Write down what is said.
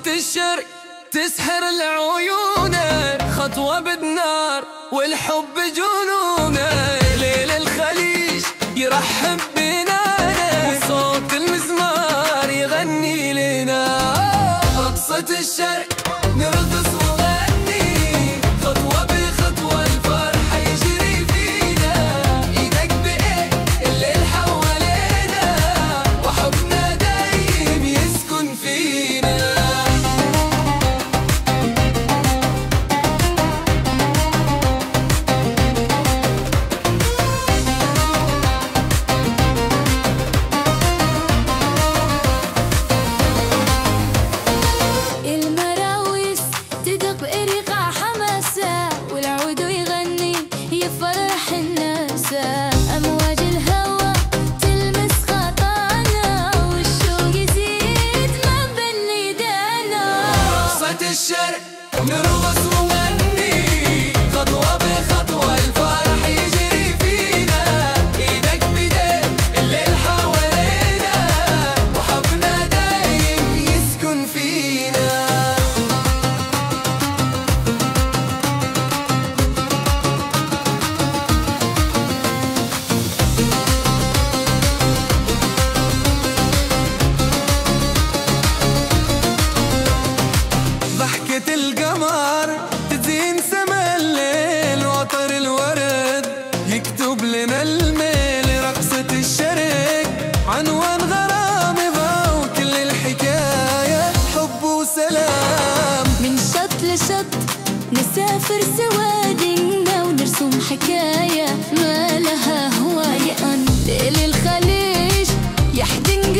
الشرق تسحر العيونه، خطوة بالنار والحب جنونه. ليل الخليج يرحب بنا، وصوت المزمار يغني لنا. رقصة الشرق نرقص ونغني، خطوة بخطوة الفرح يجري فينا. ايدك بايد الليل حوالينا، وحبنا دايم يسكن فينا. أمواج الهوى تلمس خطانا، والشوق يزيد ما بين ايدينا. رقصة الشرق نرقص ونغني، خطوة بخطوة الفرح يجري فينا. ايدك بايدين الليل حوالينا، وحبنا دايم يسكن فينا. ضحكة القمر تزين سما الليل، وعطر الورد يكتب لنا الميل. رقصة الشرق عنوان غرامي، وكل الحكاية حب وسلام. من شط لشط نسافر سوادنا، ونرسم حكاية ما لها هواية. ليل الخليج يحدن